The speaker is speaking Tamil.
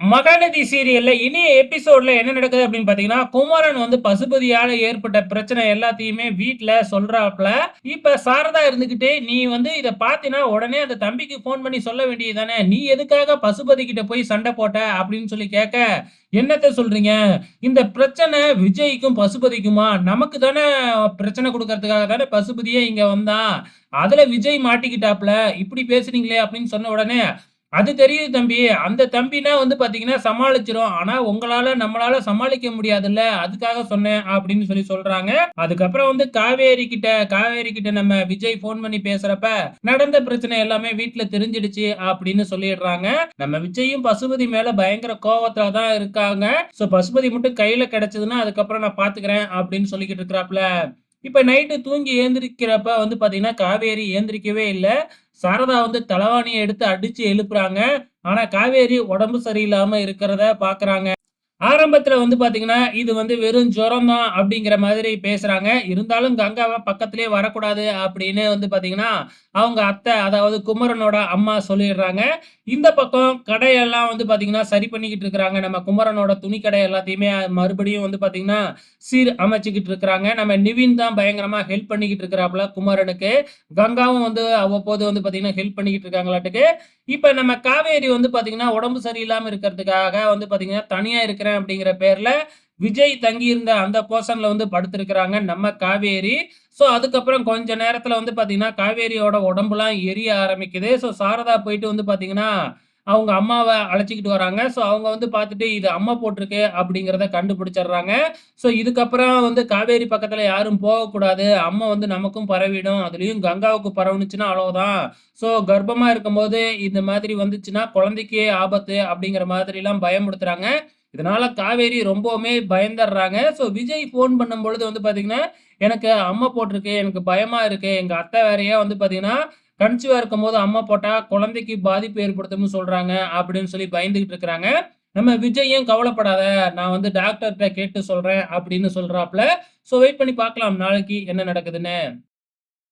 மகாநதி சீரியல்ல இனிய எபிசோட்ல என்ன நடக்குது அப்படின்னு பாத்தீங்கன்னா, குமரன் வந்து பசுபதியால ஏற்பட்ட பிரச்சனை எல்லாத்தையுமே வீட்ல சொல்றாப்ல. இப்ப சாரதா இருந்துகிட்டு, "நீ வந்து இத பாத்தீன்னா, உடனே அந்த தம்பிக்கு ஃபோன் பண்ணி சொல்ல வேண்டியது தானே! நீ எதுக்காக பசுபதி கிட்ட போய் சண்ட போட்ட?" அப்படின்னு சொல்லி கேட்க, "என்னத்த சொல்றீங்க? இந்த பிரச்சனை விஜய்க்கும், பசுபதிக்குமா? நமக்கு தானே பிரச்சனை குடுக்கறதுக்காக தானே பசுபதியே இங்க வந்தான். அதுல விஜய் மாட்டிக்கிட்டாப்ல. இப்படி பேசுறீங்களே!" அப்படின்னு சொன்ன உடனே, அது தெரியுது தம்பி. அந்த தம்பினா வந்து பார்த்தீங்கன்னா, சமாளிச்சுரும். ஆனா உங்களால, நம்மளால சமாளிக்க முடியாதுல்ல. அதுக்காக சொன்னேன் அப்படின்னு சொல்லி சொல்றாங்க. அதுக்கப்புறம் வந்து காவேரி கிட்ட நம்ம விஜய் ஃபோன் பண்ணி பேசுறப்ப, நடந்த பிரச்சனை எல்லாமே வீட்ல தெரிஞ்சிடுச்சு அப்படின்னு சொல்லிடுறாங்க. நம்ம விஜயும் பசுபதி மேல பயங்கர கோவத்துல தான் இருக்காங்க. பசுபதி மட்டும் கையில கிடைச்சதுன்னா, அதுக்கப்புறம் நான் பார்த்துக்கிறேன் அப்படின்னு சொல்லிக்கிட்டு இருக்கிறாப்ல. இப்ப நைட்டு தூங்கி எழுந்திரிக்கிறப்ப வந்து பார்த்தீங்கன்னா, காவேரி எந்திரிக்கவே இல்ல. சாரதா வந்து தலவாணிய எடுத்து அடிச்சு எழுப்புறாங்க. ஆனா, காவேரி உடம்பு சரியில்லாம இருக்கிறத பார்க்குறாங்க. ஆரம்பத்துல வந்து பாத்தீங்கன்னா, இது வந்து வெறும் ஜுரம் தான் அப்படிங்கிற மாதிரி பேசுறாங்க. இருந்தாலும் கங்காவ பக்கத்திலேயே வரக்கூடாது அப்படின்னு வந்து பாத்தீங்கன்னா, அவங்க அத்தை அதாவது குமரனோட அம்மா சொல்லிடுறாங்க. இந்த பக்கம் கடையெல்லாம் வந்து பாத்தீங்கன்னா, சரி பண்ணிக்கிட்டு இருக்கிறாங்க. நம்ம குமரனோட துணி கடை எல்லாத்தையுமே மறுபடியும் வந்து பாத்தீங்கன்னா, சீர் அமைச்சுக்கிட்டு இருக்கிறாங்க. நம்ம நிவின் தான் பயங்கரமா ஹெல்ப் பண்ணிக்கிட்டு இருக்கிறாப்ல குமரனுக்கு. கங்காவும் வந்து அவ்வப்போது வந்து பாத்தீங்கன்னா, ஹெல்ப் பண்ணிக்கிட்டு இருக்காங்களாட்டுக்கு. இப்ப நம்ம காவேரி வந்து பாத்தீங்கன்னா, உடம்பு சரியில்லாம இருக்கிறதுக்காக வந்து பாத்தீங்கன்னா, தனியா இருக்கிறேன் அப்படிங்கிற பேர்ல, விஜய் தங்கியிருந்த அந்த போர்ஷன்ல வந்து படுத்திருக்கிறாங்க நம்ம காவேரி. அதுக்கப்புறம் கொஞ்ச நேரத்துல வந்து பாத்தீங்கன்னா, காவேரியோட உடம்புலாம் எரிய ஆரம்பிக்குது. சாரதா போயிட்டு வந்து பாத்தீங்கன்னா, அவங்க அம்மாவ அழைச்சுக்கிட்டு வராங்க. அவங்க வந்து பாத்துட்டு, "இது அம்மா போட்டிருக்கு" அப்படிங்கிறத கண்டுபிடிச்சர்றாங்க. இதுக்கப்புறம் வந்து காவேரி பக்கத்துல யாரும் போகக்கூடாது. அம்மா வந்து நமக்கும் பரவிடும். அதுலயும் கங்காவுக்கு பரவுனுச்சுன்னா அவ்வளவுதான். கர்ப்பமா இருக்கும்போது இந்த மாதிரி வந்துச்சுன்னா, குழந்தைக்கே ஆபத்து அப்படிங்கிற மாதிரிலாம் பயமுறுத்துறாங்க. இதனால காவேரி ரொம்பவுமே பயந்தர்றாங்க. விஜய் ஃபோன் பண்ணும்பொழுது வந்து பாத்தீங்கன்னா, "எனக்கு அம்ம போட்டிருக்கு. எனக்கு பயமா இருக்கு. எங்க அத்தை வேறயா வந்து பாத்தீங்கன்னா, கன்சீவா இருக்கும்போது அம்ம போட்டா குழந்தைக்கு பாதிப்பு ஏற்படுத்தும்னு சொல்றாங்க." அப்படின்னு சொல்லி பயந்துகிட்டு இருக்கிறாங்க. நம்ம விஜயும் "கவலைப்படாத. நான் வந்து டாக்டர்ட்ட கேட்டு சொல்றேன்." அப்படின்னு சொல்றாப்ல. வெயிட் பண்ணி பார்க்கலாம் நாளைக்கு என்ன நடக்குதுன்னு.